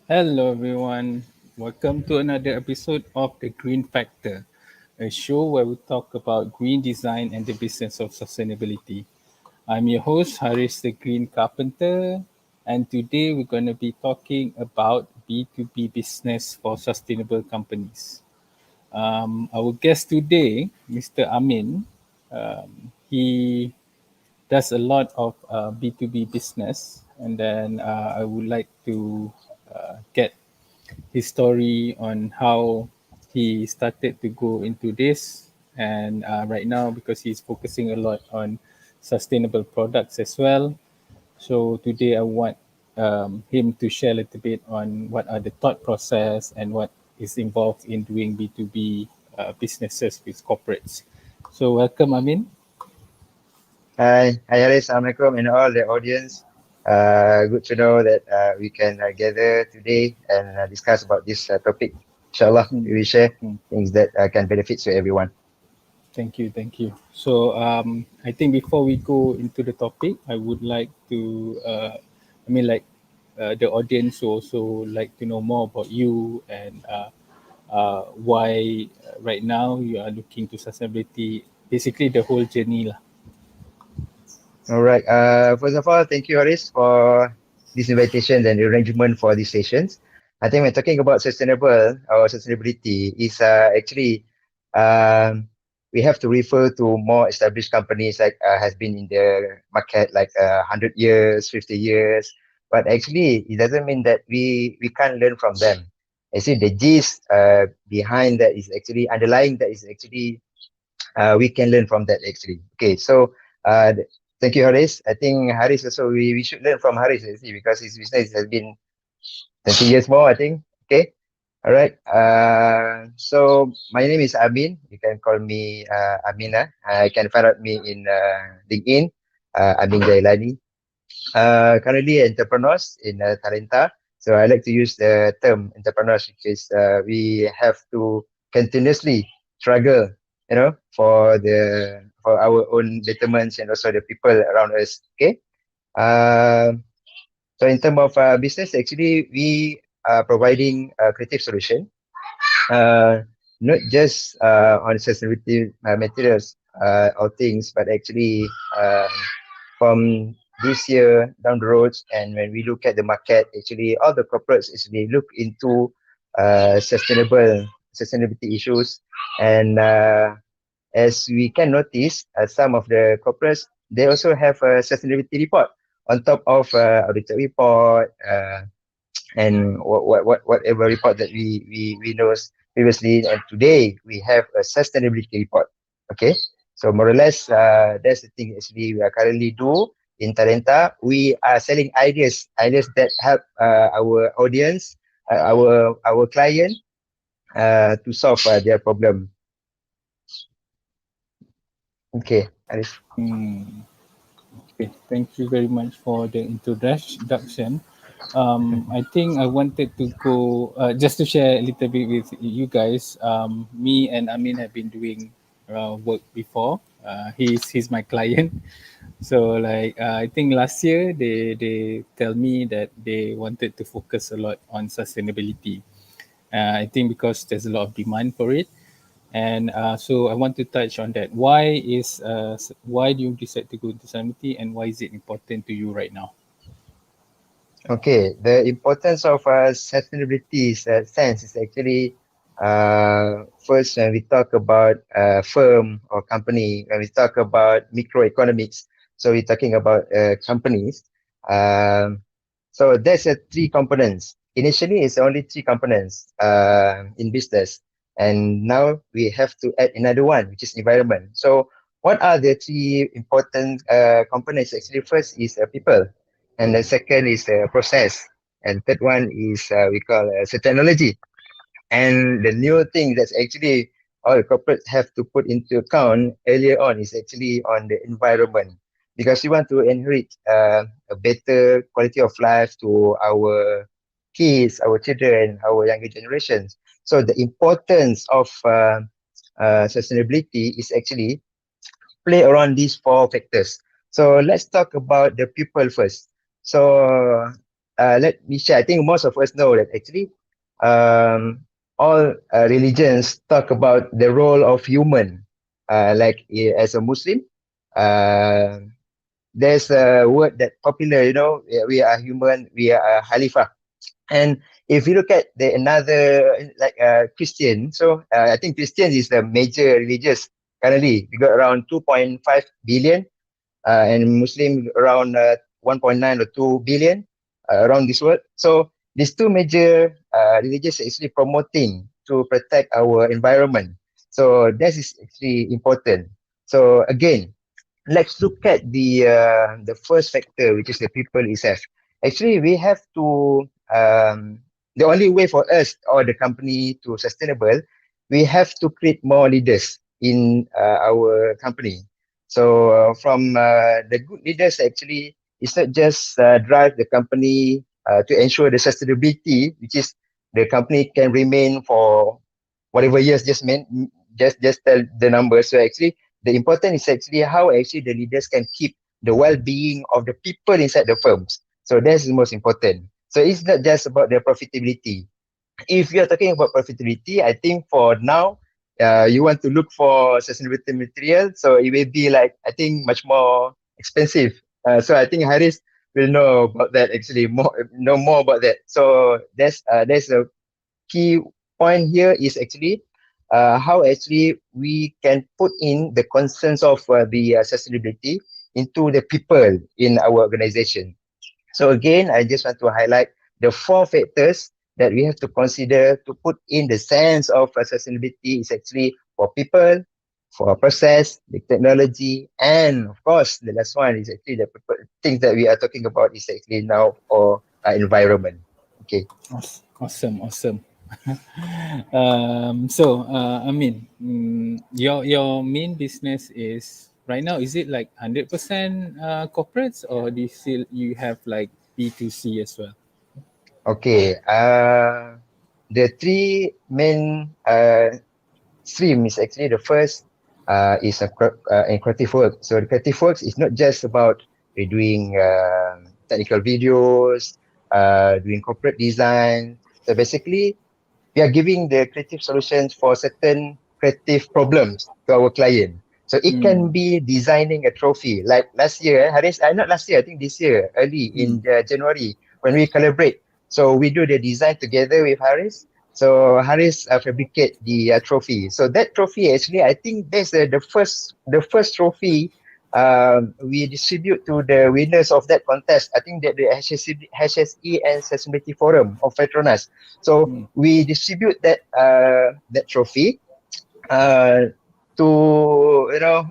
Hello, everyone. Welcome to another episode of The Green Factor, a show where we talk about green design and the business of sustainability. I'm your host, Haris the Green Carpenter, and today we're going to be talking about B2B business for sustainable companies. Our guest today, Mr. Amin, he does a lot of B2B business, and then I would like to get his story on how he started to go into this. And right now, because he's focusing a lot on sustainable products as well. So today I want him to share a little bit on what are the thought process and what is involved in doing B2B businesses with corporates. So welcome, Amin. Hi Haris, Assalamualaikum and all the audience. Good to know that we can gather today and discuss about this topic. Inshallah, Hmm. we will share Hmm. things that can benefit to everyone. Thank you, thank you. So I think before we go into the topic, I would like to, the audience who also like to know more about you and why right now you are looking to sustainability, basically the whole journey lah. All right. First of all, thank you, Haris, for this invitation and the arrangement for these sessions. I think when talking about sustainable or sustainability is actually um, we have to refer to more established companies like has been in the market like 100 years, 50 years. But actually, it doesn't mean that we can't learn from them. Actually, the gist behind that is actually underlying that is actually we can learn from that actually. Okay, so thank you, Haris. I think Haris also we should learn from Haris actually because his business has been 20 years more, I think. Okay, all right. So my name is Amin. You can call me Amina. You can find out me in LinkedIn, Amin Jailani. Currently entrepreneurs in Talenta. So I like to use the term entrepreneurs because we have to continuously struggle, for our own betterments and also the people around us. Okay. Um, so in terms of business, actually we are providing a creative solution, uh, not just on sustainability materials or things, but actually from this year down the road, and when we look at the market, actually all the corporates actually look into sustainability issues, and as we can notice, some of the corporates they also have a sustainability report on top of audited report and whatever report that we know previously, and today we have a sustainability report. Okay, so more or less that's the thing actually we are currently do in Talenta. We are selling ideas that help our audience, our client to solve their problem. Okay, Arif. Hmm. Okay, thank you very much for the introduction. I think I wanted to go just to share a little bit with you guys. Me and Amin have been doing work before. He's my client, so like I think last year they tell me that they wanted to focus a lot on sustainability. I think because there's a lot of demand for it, and so I want to touch on that. Why do you decide to go to sustainability, and why is it important to you right now? Okay, the importance of sustainability sense is actually first when we talk about firm or company, when we talk about microeconomics, so we're talking about companies. Um, so there's three components. Initially, it's only three components in business, and now we have to add another one, which is environment. So what are the three important components? Actually, first is people, and the second is process, and third one is we call technology. And the new thing that's actually all the corporates have to put into account earlier on is actually on the environment, because we want to inherit a better quality of life to our kids, our children, our younger generations. So the importance of sustainability is actually play around these four factors. So let's talk about the people first. So let me share. I think most of us know that actually all religions talk about the role of human. Like as a Muslim, uh, there's a word that popular, we are human, we are a Khalifah. And if you look at the another like Christian, so I think Christian is the major religious currently. We got around 2.5 billion, and Muslim around 1.9 or 2 billion around this world. So these two major religions are actually promoting to protect our environment. So that is actually important. So again, let's look at the first factor, which is the people itself. Actually, we have to the only way for us or the company to sustainable, we have to create more leaders in our company. So from the good leaders, actually, it's not just drive the company to ensure the sustainability, which is the company can remain for whatever years just tell the numbers. So actually the important is actually how actually the leaders can keep the well-being of the people inside the firms. So that's the most important. So it's not just about their profitability. If you are talking about profitability, I think for now, you want to look for sustainability material. So it will be like, I think, much more expensive. So I think Haris will know about that actually, know more about that. So that's a key point here is actually how actually we can put in the concerns of the sustainability into the people in our organization. So again, I just want to highlight the four factors that we have to consider to put in the sense of sustainability is actually for people, for process, the technology, and of course, the last one is actually the things that we are talking about is actually now for environment. Okay. Awesome, awesome. I mean, your main business is right now. Is it like 100% corporates, or do you still you have like B2C as well? Okay. The three main stream is actually the first is in creative work. So the creative works is not just about doing technical videos, doing corporate design. So basically, we are giving the creative solutions for certain creative problems to our client. So it can Mm. be designing a trophy. Like last year, Haris, not last year, I think this year, early in January, when we collaborate. So we do the design together with Haris. So Haris fabricate the trophy. So that trophy actually, I think that's the first trophy we distribute to the winners of that contest. I think that the HSE and Sustainability Forum of Petronas. So Mm. we distribute that trophy uh, to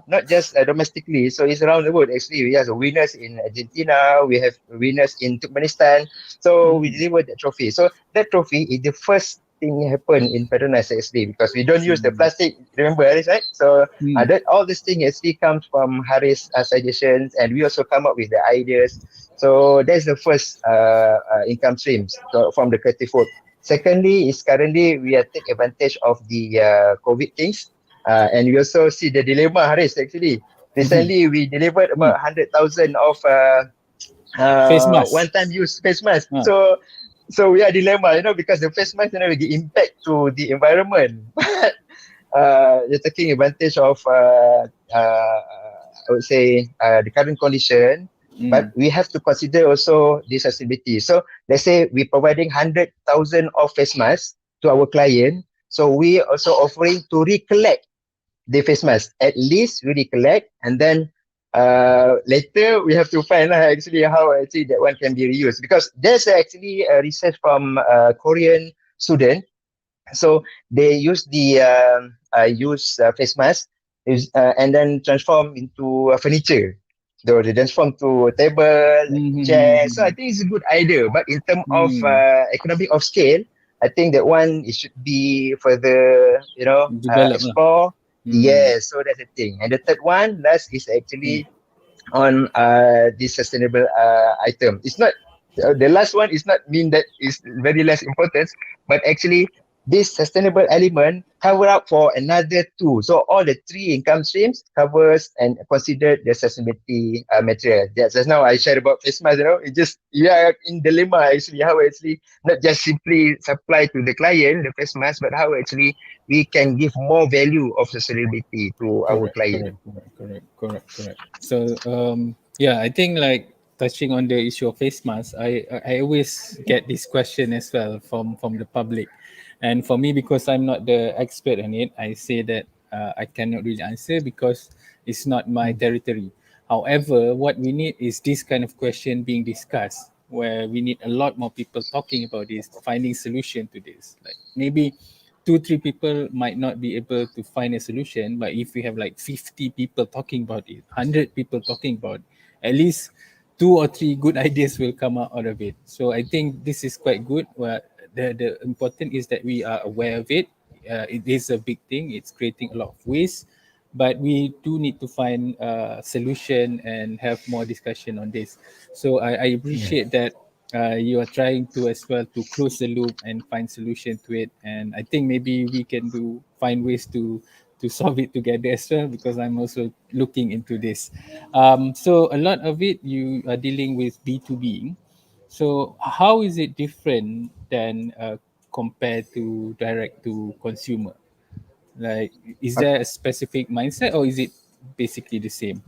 not just domestically. So it's around the world. Actually, we have winners in Argentina. We have winners in Turkmenistan. So we Mm. deliver that trophy. So that trophy is the first thing happen in Petronas actually because we don't use the Mm. plastic. Remember Haris, right? So Mm. that all this thing actually comes from Haris' suggestions, and we also come up with the ideas. So that's the first income streams from the creative work. Secondly, is currently we are take advantage of the COVID things, and we also see the dilemma, Haris. Actually, Mhm. recently we delivered about Mm. 100,000 of Face mask. one-time use face mask. Ah. So we are dilemma, because the face mask will get impact to the environment. You're taking advantage of I would say the current condition, but Mm. we have to consider also the sustainability. So let's say we're providing 100,000 of face masks to our client. So we also offering to recollect the face mask. At least we recollect, and then later we have to find out actually how actually that one can be reused, because there's actually a research from a Korean student. So they use the use face mask and then transform into furniture. So they transform to a table, like chair. So I Mm. think it's a good idea. But in terms of Mm. economic of scale, I think that one it should be further, Develop lah. explore. Mm. Yes, so that's the thing. And the third one, last is Mm. actually on this sustainable item. It's not the last one is not mean that is very less important, but actually this sustainable element cover up for another two. So all the three income streams covers and considered the sustainability material. Just now I shared about face mask, it just, you are in dilemma actually, how actually not just simply supply to the client, the face mask, but how actually we can give more value of sustainability to our Correct, client. correct, correct, correct, correct, correct. So yeah, I think like touching on the issue of face masks, I always get this question as well from the public, and for me, because I'm not the expert on it, I say that I cannot really answer because it's not my territory. However, what we need is this kind of question being discussed, where we need a lot more people talking about this, finding solution to this. Like maybe two, three people might not be able to find a solution, but if we have like 50 people talking about it, 100 people talking about it, at least two or three good ideas will come out of it. So I think this is quite good. Well, the important is that we are aware of it. It is a big thing. It's creating a lot of waste, but we do need to find a solution and have more discussion on this. So I Yeah. appreciate that you are trying to as well to close the loop and find solution to it. And I think maybe we can find ways to solve it together as well, because I'm also looking into this. So a lot of it you are dealing with B2B. So how is it different than compared to direct to consumer? Like, is O- there a specific mindset or is it basically the same?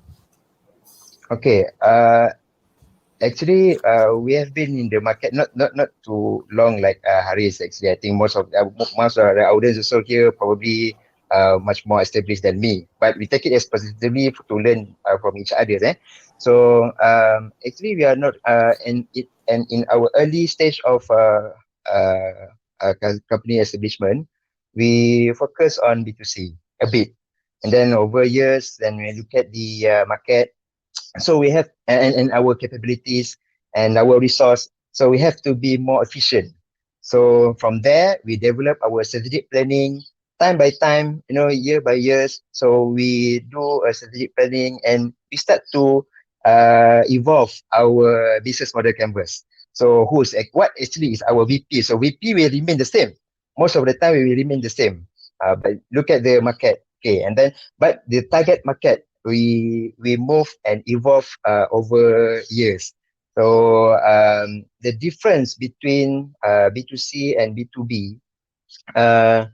Okay. Actually, we have been in the market not too long like Haris. Actually, I think most of the audience also here probably much more established than me. But we take it as positively to learn from each other. Actually, we are not in our early stage of company establishment. We focus on B2C a bit, and then over years, then we look at the market. So we have and our capabilities and our resource, so we have to be more efficient. So from there we develop our strategic planning time by time, year by years. So we do a strategic planning and we start to evolve our business model canvas. So what actually is our VP? So VP will remain the same most of the time. We will remain the same, but look at the market. Okay, and then but the target market, we move and evolve over years. So the difference between B2C and B2B uh,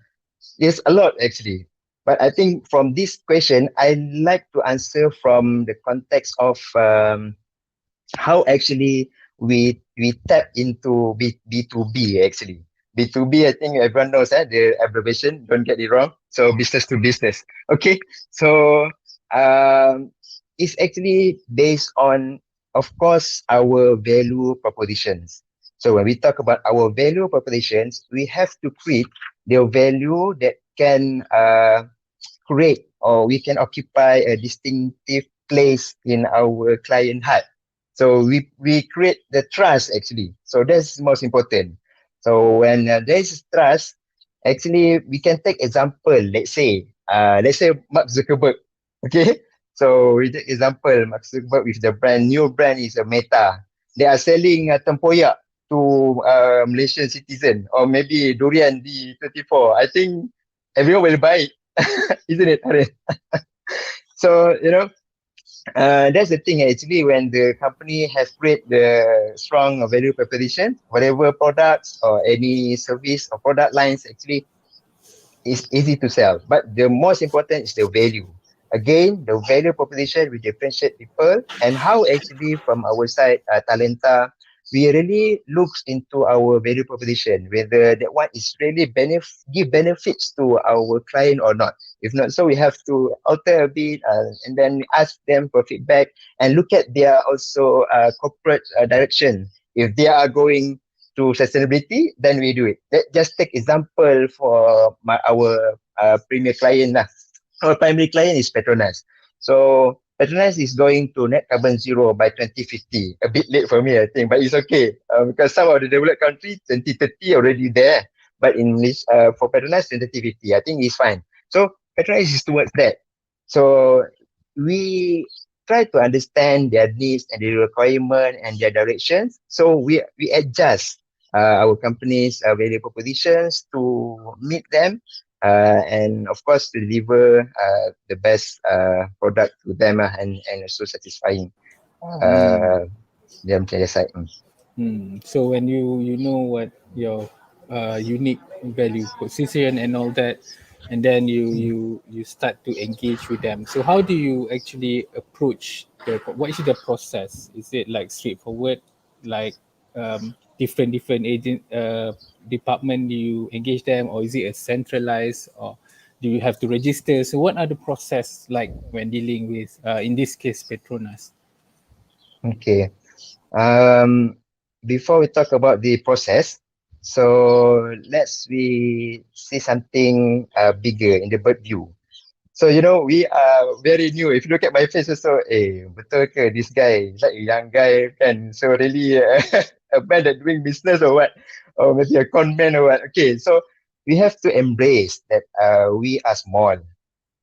is a lot actually. But I think from this question, I like to answer from the context of how actually we tap into B2B actually. B2B, I think everyone knows the abbreviation, don't get it wrong. So business to business. Okay. So it's actually based on, of course, our value propositions. So when we talk about our value propositions, we have to create the value that can create, or we can occupy a distinctive place in our client heart. So we create the trust actually. So that's most important. So when there is trust, actually we can take example. Let's say Mark Zuckerberg. Okay, so we take example Mark Zuckerberg with the new brand is a Meta. They are selling tempoyak to Malaysian citizen, or maybe durian D24. I think everyone will buy it, isn't it, Haris? So that's the thing actually. When the company has created the strong value proposition, whatever products or any service or product lines, actually it's easy to sell. But the most important is the value. Again, the value proposition we differentiate people, and how actually from our side, Talenta, we really looks into our value proposition, whether that one is really give benefits to our client or not. If not, so we have to alter a bit and then ask them for feedback and look at their also corporate direction. If they are going to sustainability, then we do it. Just take example for our premier client lah. Our primary client is Petronas. So Petronas is going to net carbon zero by 2050. A bit late for me, I think, but it's okay because some of the developed countries 2030 already there. But in this, for Petronas 2050, I think it's fine. So Petronas is towards that. So we try to understand their needs and their requirement and their directions. So we adjust our company's value propositions to meet them, and of course to deliver the best product to them, and also satisfying Mm. uh, them to their side. So when you know what your unique value position and all that, and then you start to engage with them. So how do you actually approach what is the process? Is it like straightforward, like different agent department you engage them, or is it a centralized, or do you have to register? So what are the process like when dealing with in this case Petronas? Okay. Um, Before we talk about the process, so let's we see something bigger in the bird view. So we are very new. If you look at my face also, betul ke this guy is like a young guy kan? So really a man that doing business or what? Or maybe a con man or what? Okay, so we have to embrace that we are small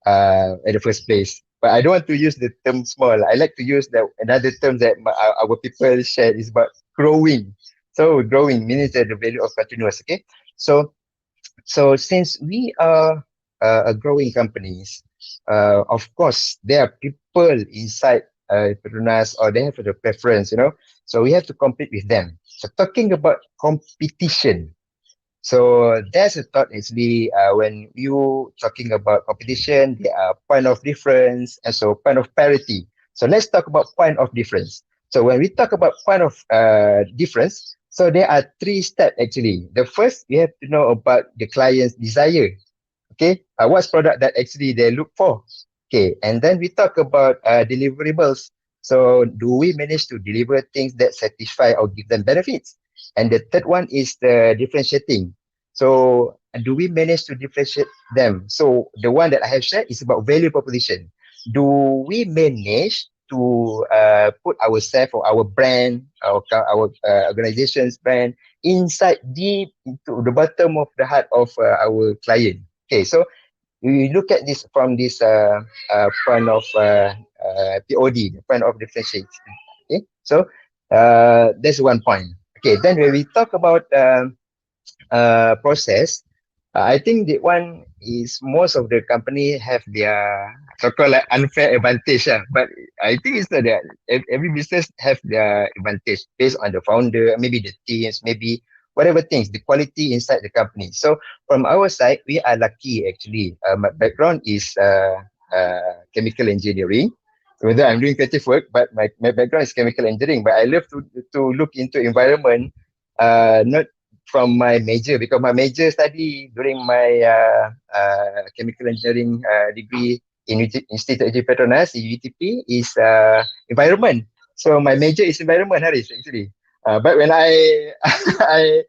at the first place. But I don't want to use the term small. I like to use the another term that our people share is about growing. So growing means that the value of continuous. Okay, so since we are a growing companies, of course there are people inside Petronas or they have the preference, So we have to compete with them. So talking about competition, so that's a thought actually when you talking about competition, there are point of difference and so point of parity. So let's talk about point of difference. So when we talk about point of difference, so there are three steps actually. The first, we have to know about the client's desire. Okay, what's product that actually they look for. Okay, and then we talk about deliverables. So do we manage to deliver things that satisfy or give them benefits? And the third one is the differentiating. So do we manage to differentiate them? So the one that I have shared is about value proposition. Do we manage to put ourselves or our brand, our organization's brand inside deep into the bottom of the heart of our client? Okay, so we look at this from this point of POD, the point of differentiation. Okay, so that's one point. Okay, then when we talk about process, I think the one is most of the company have their so-called like unfair advantage. But I think it's not that. Every business have their advantage based on the founder, maybe the teams, maybe whatever things, the quality inside the company. So from our side, we are lucky actually. My background is chemical engineering. Whether I'm doing creative work, but my background is chemical engineering. But I love to look into environment, not from my major because my major study during my chemical engineering degree in Institute of Petronas UTP is environment. So my major is environment, Haris, actually. But when I I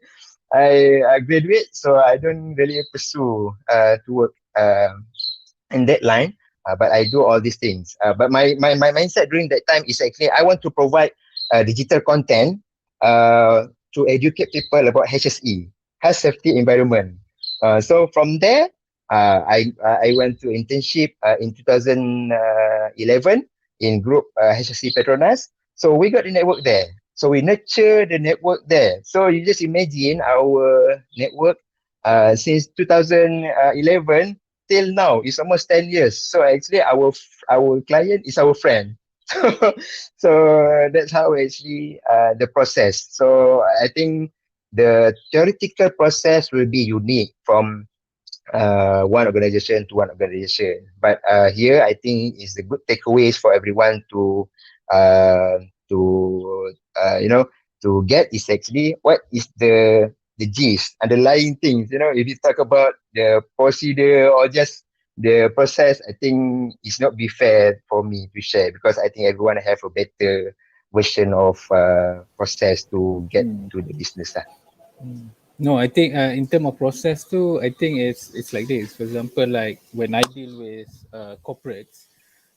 I graduate, so I don't really pursue to work in that line. But I do all these things. But my mindset during that time is actually I want to provide digital content to educate people about HSE, health safety environment. So from there, I went to internship in 2011 in group HSE Petronas. So we got the network there. So we nurture the network there. So you just imagine our network since 2011 till now it's almost 10 years. So actually our client is our friend. So that's how actually the process. So I think the theoretical process will be unique from one organization to one organization. But here I think is the good takeaways for everyone uh, to to get is actually what is the gist, underlying things. If you talk about the procedure or just the process, I think it's not be fair for me to share because I think everyone have a better version of process to get Hmm. to the business lah. No, I think in term of process too, I think it's like this. For example, like when I deal with corporates,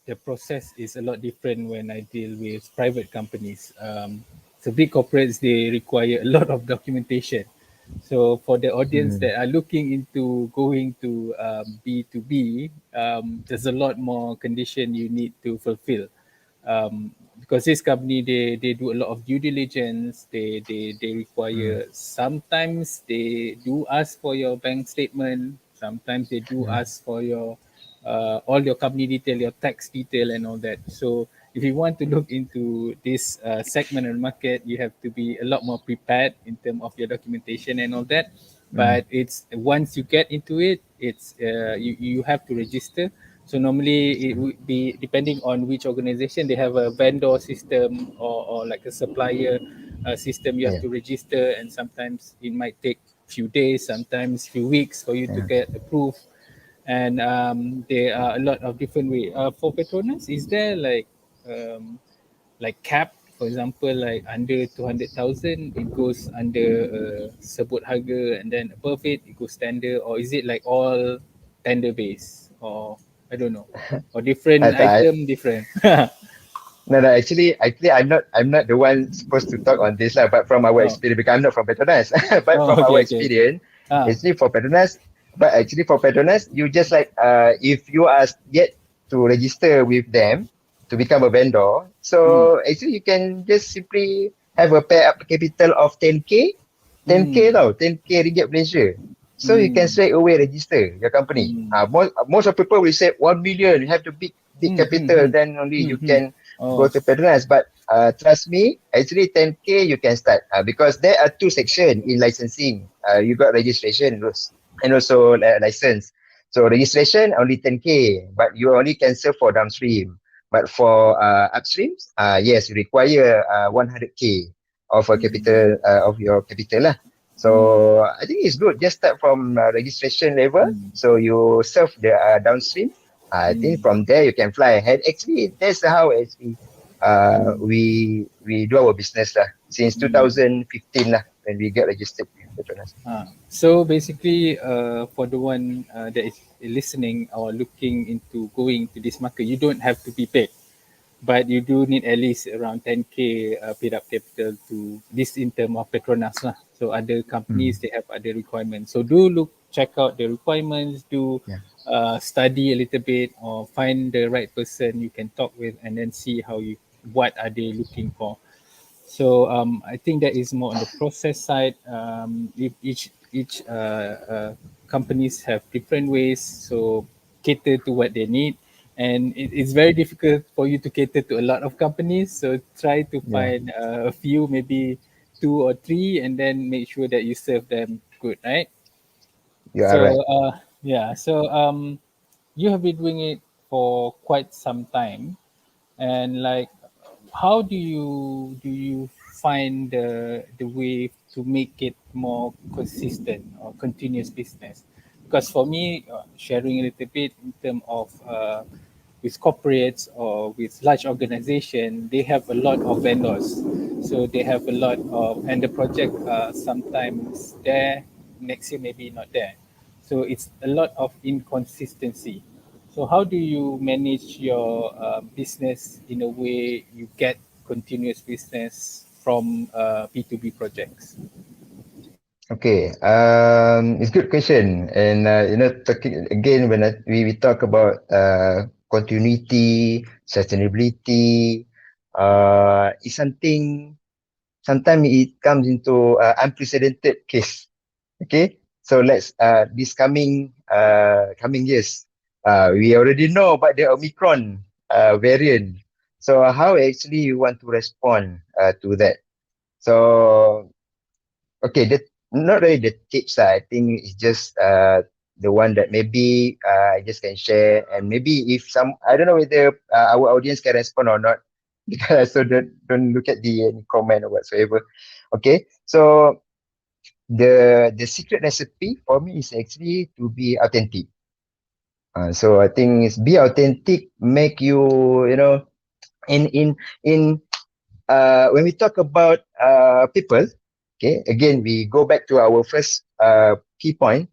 the process is a lot different when I deal with private companies. So big corporates they require a lot of documentation. So for the audience Hmm. that are looking into going to B2B, there's a lot more condition you need to fulfill. Um, because this company they do a lot of due diligence. They require, Mm. sometimes they do ask for your bank statement, sometimes they do Yeah. ask for your all your company detail, your tax detail and all that. So if you want to look into this segment of the market, you have to be a lot more prepared in terms of your documentation and all that. Mm. But it's once you get into it, it's you have to register. So normally it would be depending on which organization, they have a vendor system, or like a supplier system. You have Yeah. to register, and sometimes it might take few days, sometimes few weeks for you to Yeah. get approved. And there are a lot of different way. For Petronas, is there like cap? For example, like under 200,000, it goes under sebut harga, and then above it, it goes tender, or is it like all tender base, or I don't know, or different I, item, different. No, no, actually, I'm not the one supposed to talk on this lah. But from our Oh, experience, because I'm not from Petronas, but oh, from our okay, okay. experience, Ah, actually for Petronas, you just like if you are yet to register with them to become a vendor, mm, so actually you can just simply have a pair up capital of 10k, 10k mm, tau, 10k ringgit Malaysia. So you can mm, straight away register your company. mm, Most of people will say 1 million. You have to big mm, mm, capital, mm, then only mm, you mm. can go Oh, to Petronas. But trust me, actually 10k you can start because there are two sections in licensing. You got registration and also license. So registration only 10k, but you only can serve for downstream. But for upstreams, yes, you require 100k of a mm, capital of your capital lah. mm, So I think it's good. Just start from registration level. mm, So you serve the downstream. I think mm, from there you can fly ahead. Actually, that's how actually mm, we do our business lah since mm. 2015 lah when we get registered with Petronas. So basically, for the one that is listening or looking into going to this market, you don't have to be paid, but you do need at least around 10k paid up capital to this in term of Petronas lah. So other companies, Mm. they have other requirements. So do look, check out the requirements. Do Yeah, study a little bit, or find the right person you can talk with, and then see how you what are they looking for. So I think that is more on the process side. If each companies have different ways, so cater to what they need, and it's very difficult for you to cater to a lot of companies. So try to yeah, find a few, maybe two or three, and then make sure that you serve them good, right? you are So right. yeah, so you have been doing it for quite some time, and like, how do you find the way to make it more consistent or continuous business? Because for me, sharing a little bit in terms of with corporates or with large organization, they have a lot of vendors, so they have a lot of, and the project sometimes there, next year maybe not there, so it's a lot of inconsistency. So how do you manage your business in a way you get continuous business from B2B projects? Okay, it's a good question. And talking again when we talk about continuity, sustainability, is something sometimes it comes into unprecedented case. Okay, so let's this coming years, we already know about the Omicron variant. So how actually you want to respond to that? So okay, not really the tips. I think it's just the one that maybe I just can share, and maybe if some, I don't know whether our audience can respond or not, because so don't look at the any comment or whatsoever. Okay, so the secret recipe for me is actually to be authentic. So I think it's be authentic, make you in in when we talk about people, okay, again we go back to our first key point.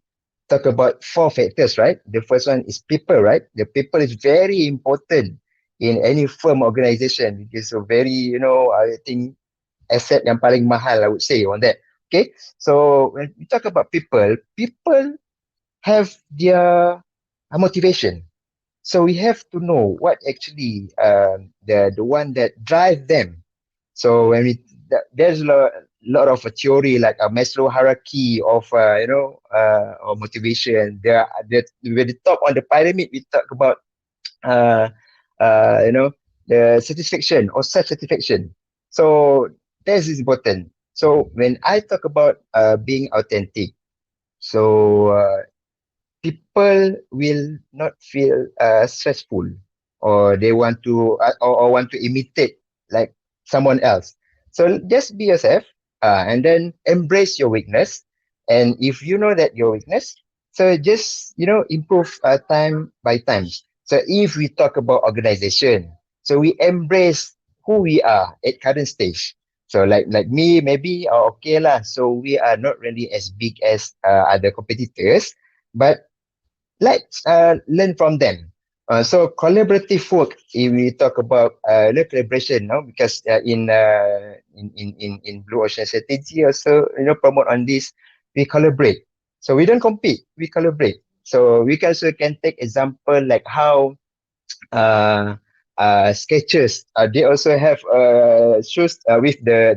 Talk about four factors, right? The first one is people, right? The people is very important in any firm organization. It is a very, I think asset yang paling mahal, I would say on that. Okay, so when we talk about people, people have their motivation. So we have to know what actually the one that drive them. So when there's a lot of a theory like a Maslow hierarchy of or motivation. With the top on the pyramid, we talk about uh, you know, the satisfaction or self-satisfaction. So this is important. So when I talk about being authentic, so people will not feel stressful or they want to or want to imitate like someone else. So just be yourself and then embrace your weakness. And if you know that your weakness, so just improve time by time. So if we talk about organization, so we embrace who we are at current stage. So like me, maybe okay lah. So we are not really as big as other competitors, but let's learn from them. So collaborative work, if we talk about collaboration, no, because in Blue Ocean Strategy also, promote on this, we collaborate. So we don't compete, we collaborate. So we also can take example like how uh, sketches. They also have shoes with the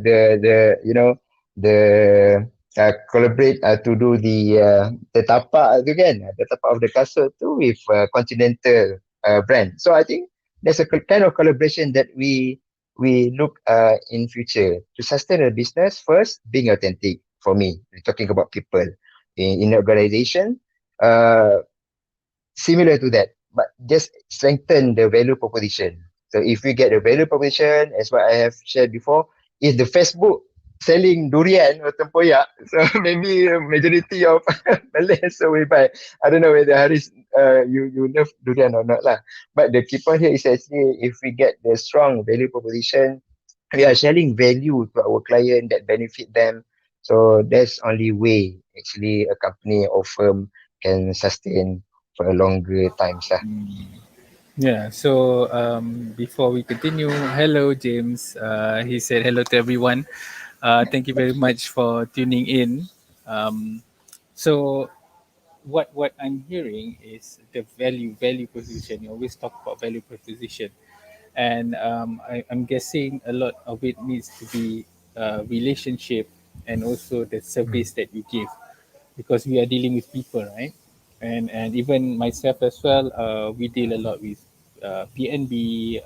collaborate to do the tapak tu kan, the tapak of the castle too with Continental brand. So I think there's a kind of collaboration that we look in future to sustain a business. First, being authentic for me. We're talking about people in organization. Uh, Similar to that, but just strengthen the value proposition. So if we get the value proposition, as what I have shared before, is the Facebook selling durian or tempoyak, so maybe a majority of Malays so we buy. I don't know whether Haris, you love durian or not lah. But the key point here is actually if we get the strong value proposition, we are selling value to our client that benefit them. So that's only way actually a company or firm can sustain for a longer times lah. Yeah, so before we continue, hello James. He said hello to everyone. Thank you very much for tuning in. Um, so what I'm hearing is the value proposition. You always talk about value proposition, and I'm guessing a lot of it needs to be relationship and also the Mm. service that you give, because we are dealing with people, right? And even myself as well, we deal a lot with PNB,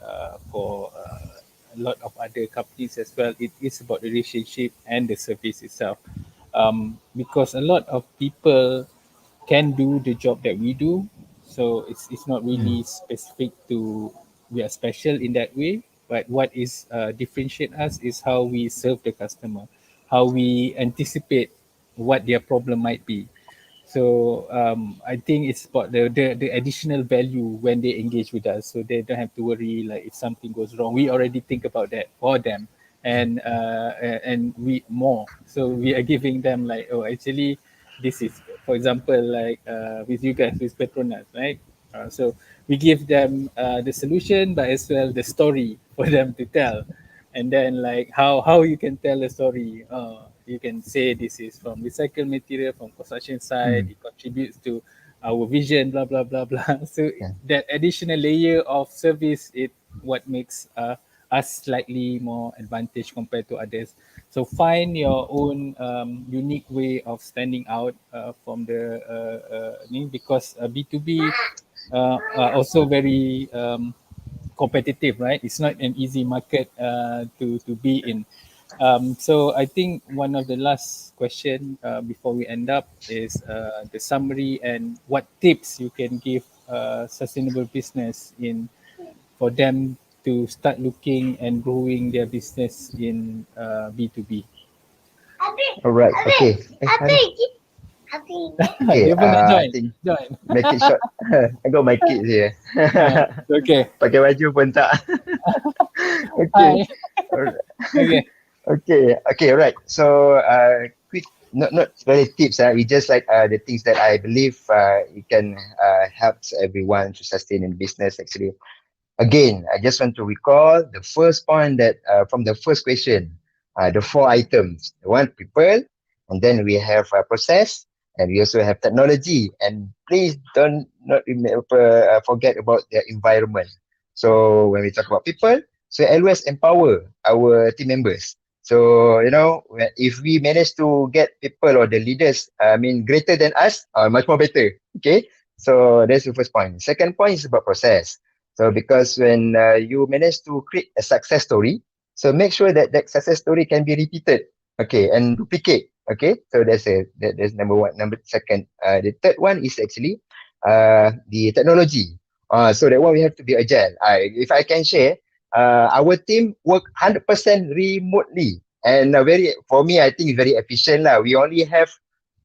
for a lot of other companies as well. It is about the relationship and the service itself, because a lot of people can do the job that we do. So it's not Mm. really specific to we are special in that way. But what is differentiate us is how we serve the customer, how we anticipate what their problem might be. So I think it's about the additional value when they engage with us, so they don't have to worry like if something goes wrong. We already think about that for them, and we more. So we are giving them like, oh, actually, this is, for example, like with you guys with Petronas, right? So we give them the solution, but as well the story for them to tell, and then like how you can tell a story. You can say this is from recycled material from construction site, Mm. it contributes to our vision, blah blah blah blah. So Yeah. that additional layer of service, it what makes us slightly more advantage compared to others. So find your own unique way of standing out from the because B2B also very competitive, right? It's not an easy market to be in. So I think one of the last question before we end up is the summary and what tips you can give sustainable business in for them to start looking and growing their business in B2B. All right. Okay. Okay. Dia pun nak I join. think Join. make it short. I got my kids here. Okay. Pakai baju pun tak. Okay. Hi. Alright. Okay. Okay. Okay. Right. So, quick, not very tips. We just like the things that I believe it can helps everyone to sustain in business. Actually, again, I just want to recall the first point that from the first question, the four items. The one, people, and then we have process, and we also have technology. And please don't not remember, forget about the environment. So when we talk about people, so always empower our team members. So if we manage to get people or the leaders, I mean, greater than us, much more better. Okay, so that's the first point. Second point is about process. So because when you manage to create a success story, so make sure that that success story can be repeated, okay, and duplicate. Okay, so that's number one. Number second, the third one is actually the technology. So that one we have to be agile. If I can share, our team work 100% remotely, and very for me, I think it's very efficient lah. We only have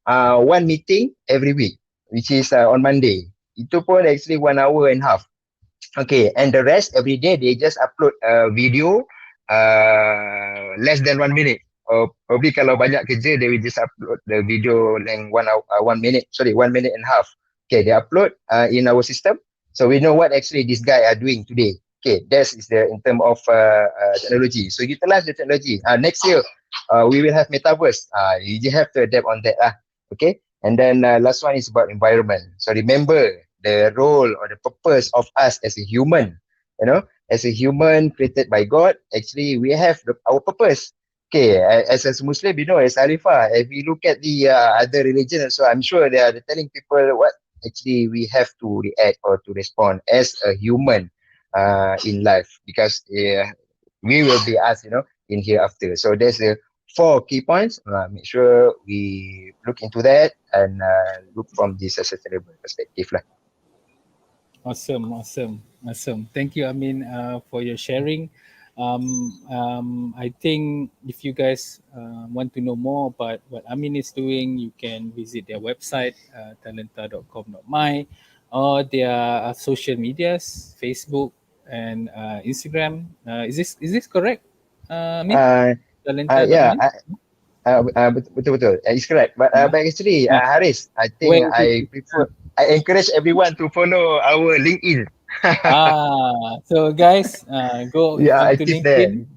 one meeting every week, which is on Monday. Itu pun actually 1 hour and a half. Okay, and the rest every day they just upload a video less than 1 minute. Or probably kalau banyak kerja, they will just upload the video length 1 hour, 1 minute. Sorry, 1 minute and a half. Okay, they upload in our system, so we know what actually this guy are doing today. Okay, that is the in term of technology. So utilize the technology. Next year, we will have metaverse. You just have to adapt on that. Okay, and then last one is about environment. So remember the role or the purpose of us as a human. As a human created by God, actually we have our purpose. Okay, as a Muslim, as Arifah, if we look at the other religions, so I'm sure they are telling people what actually we have to react or to respond as a human in life, because we will be asked, in hereafter. So there's the four key points. Make sure we look into that and look from this sustainable perspective lah. Awesome, awesome, awesome. Thank you, Amin, for your sharing. I think if you guys want to know more about what Amin is doing, you can visit their website, talenta.com.my, or their social medias, Facebook and Instagram. Is this correct, Amin? Uh, yeah, Talenta.my. betul. It's correct. Yeah. But actually, Uh, Haris, I where? think I encourage everyone to follow our LinkedIn. So guys, go We are onto active there. LinkedIn.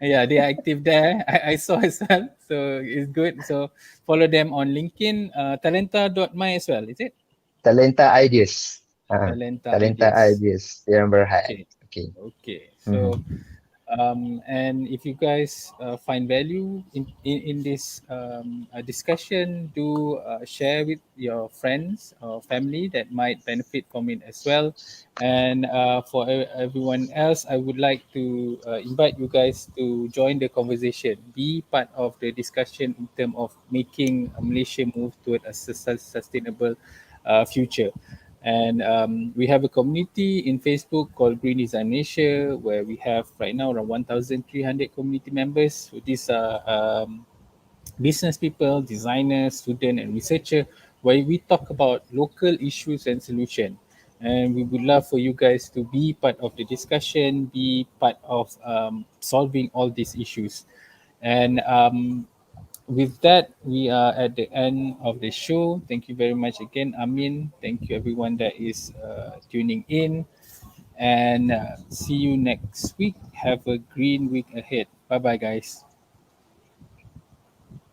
Yeah, they are active there. I saw as well. So it's good. So follow them on LinkedIn, talenta.my as well, is it? Talenta Ideas. Talenta Talenta Ideas. Ideas. Yang Berhad. Okay. Okay. Okay. Mm-hmm. So and if you guys find value in this discussion, do share with your friends or family that might benefit from it as well. And for everyone else, I would like to invite you guys to join the conversation, be part of the discussion in terms of making Malaysia move toward a sustainable future. And we have a community in Facebook called Green Design Asia, where we have right now around 1,300 community members. So these are business people, designers, students, and researchers, where we talk about local issues and solution. And we would love for you guys to be part of the discussion, be part of solving all these issues. And with that, we are at the end of the show. Thank you very much again, Amin. Thank you, everyone that is tuning in. And see you next week. Have a green week ahead. Bye bye, guys.